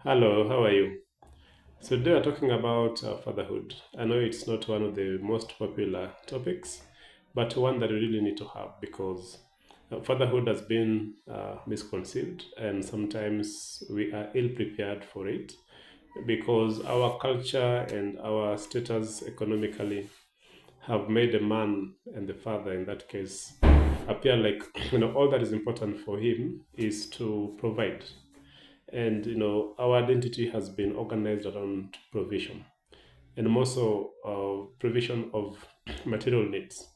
Hello, how are you? So today we're talking about fatherhood. I know it's not one of the most popular topics, but one that we really need to have because fatherhood has been misconceived and sometimes we are ill prepared for it because our culture and our status economically have made the man and the father in that case appear like all that is important for him is to provide, and our identity has been organized around provision, and more so provision of material needs,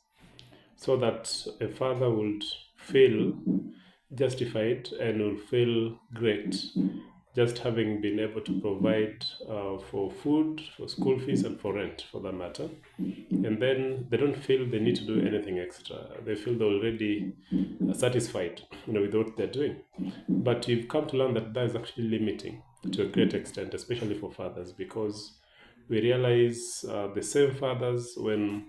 so that a father would feel justified and will feel great just having been able to provide for food, for school fees, and for rent for that matter. And then they don't feel they need to do anything extra. They feel they're already satisfied, with what they're doing. But you've come to learn that that is actually limiting to a great extent, especially for fathers, because we realize the same fathers, when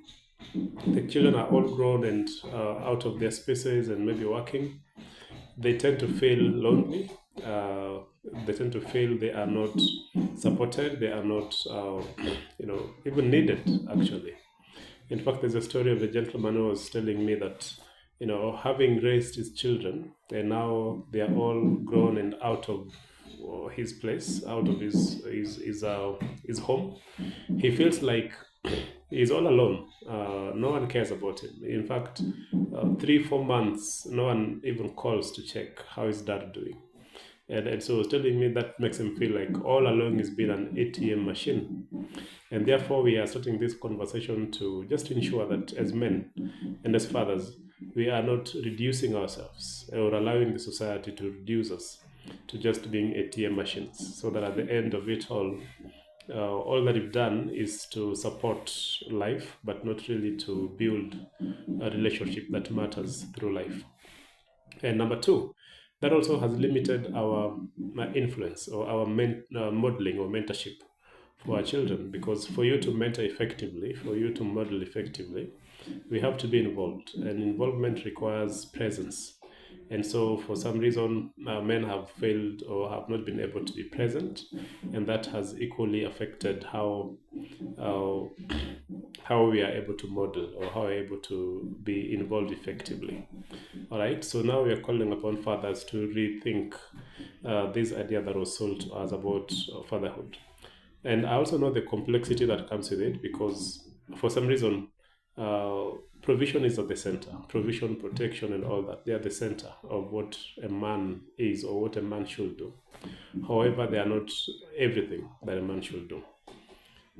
the children are all grown and out of their spaces and maybe working, they tend to feel lonely. They tend to feel they are not supported. They are not, even needed. Actually, in fact, there's a story of a gentleman who was telling me that, having raised his children, and now they are all grown and out of his place, out of his home, he feels like he's all alone. No one cares about him. In fact, 3 4 months, no one even calls to check how is dad doing. And so he was telling me that makes him feel like all along he's been an ATM machine. And therefore, we are starting this conversation to just ensure that as men and as fathers, we are not reducing ourselves or allowing the society to reduce us to just being ATM machines, so that at the end of it all that we've done is to support life, but not really to build a relationship that matters through life. And number two, that also has limited our influence or our modeling or mentorship for our children, because for you to mentor effectively, for you to model effectively, we have to be involved, and involvement requires presence. And so, for some reason, men have failed or have not been able to be present, and that has equally affected uh, how we are able to model or how we are able to be involved effectively. All right, so now we are calling upon fathers to rethink this idea that was sold to us about fatherhood. And I also know the complexity that comes with it, because for some reason, uh, provision is at the center. Provision, protection, and all that, they are the center of what a man is or what a man should do. However, they are not everything that a man should do.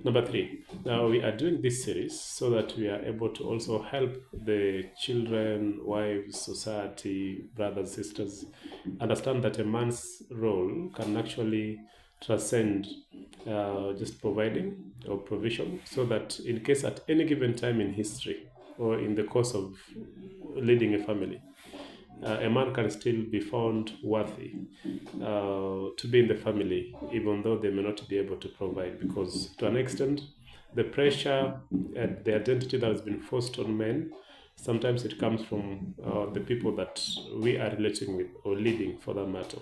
Number three, now we are doing this series so that we are able to also help the children, wives, society, brothers, sisters understand that a man's role can actually transcend just providing or provision, so that in case at any given time in history or in the course of leading a family, a man can still be found worthy to be in the family, even though they may not be able to provide. Because to an extent, the pressure and the identity that has been forced on men, sometimes it comes from the people that we are relating with or leading for that matter.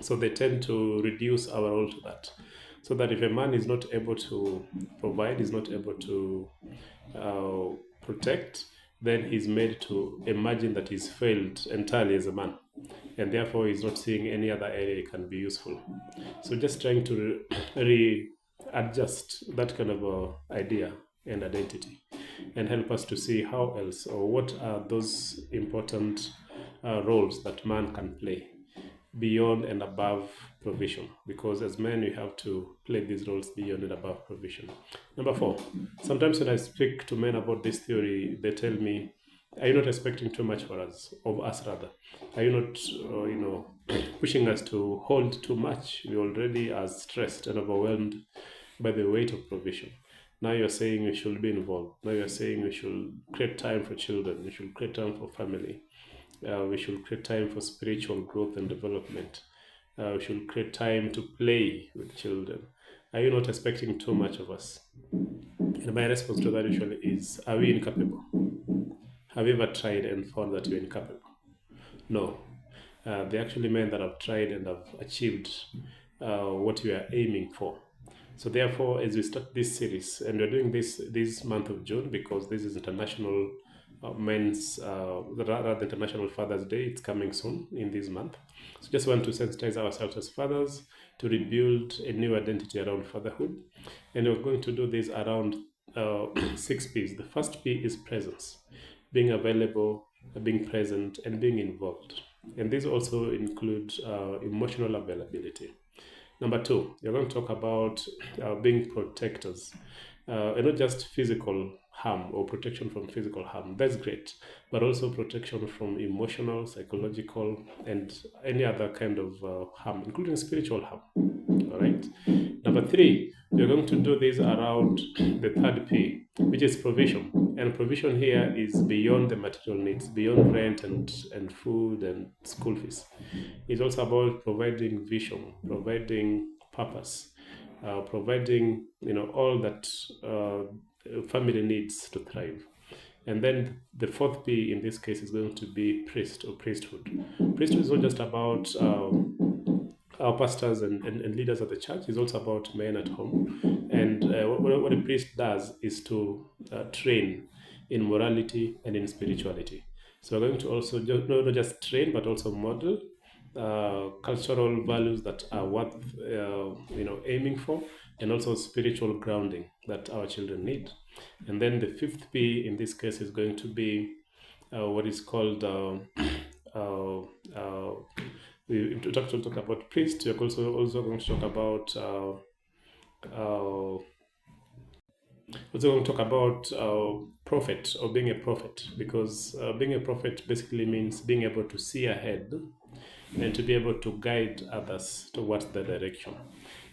So they tend to reduce our role to that. So that if a man is not able to provide, is not able to uh, protect, then he's made to imagine that he's failed entirely as a man, and therefore he's not seeing any other area he can be useful. So just trying to readjust that kind of idea and identity, and help us to see how else or what are those important roles that man can play beyond and above provision, because as men we have to play these roles beyond and above provision. Number four, sometimes when I speak to men about this theory, they tell me, are you not expecting too much for us, of us rather? Are you not pushing us to hold too much? We already are stressed and overwhelmed by the weight of provision. Now you're saying we should be involved. Now you're saying we should create time for children, we should create time for family, we should create time for spiritual growth and development. We should create time to play with children. Are you not expecting too much of us? And my response to that usually is, are we incapable? Have you ever tried and found that you're incapable? No. They're actually men that have tried and have achieved what we are aiming for. So therefore, as we start this series, and we're doing this month of June because this is International rather the International Father's Day. It's coming soon in this month. So just want to sensitize ourselves as fathers to rebuild a new identity around fatherhood, and we're going to do this around 6 P's. The first P is presence, being available, being present, and being involved. And these also include emotional availability. Number two, you're going to talk about being protectors, and not just physical harm or protection from physical harm. That's great, but also protection from emotional, psychological, and any other kind of harm, including spiritual harm. All right. Number three, we're going to do this around the third P, which is provision. And provision here is beyond the material needs, beyond rent and food and school fees. It's also about providing vision, providing purpose, providing all that family needs to thrive. And then the fourth P in this case is going to be priest or priesthood. Priesthood is not just about our pastors and leaders of the church. It's also about men at home. And what a priest does is to train in morality and in spirituality. So we're going to also not just train, but also model cultural values that are worth aiming for, and also spiritual grounding that our children need. And then the fifth P in this case is going to be what is called we talk about priest. We're also going to talk about prophet, or being a prophet, because being a prophet basically means being able to see ahead and to be able to guide others towards the direction.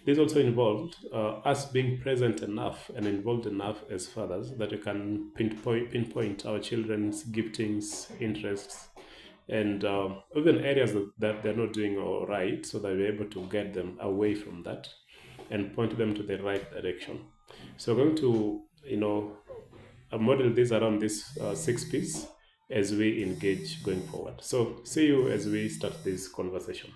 This also involved us being present enough and involved enough as fathers that we can pinpoint our children's giftings, interests, and even areas that they're not doing all right, so that we're able to get them away from that and point them to the right direction. So we're going to, model this around this 6 P's as we engage going forward. So see you as we start this conversation.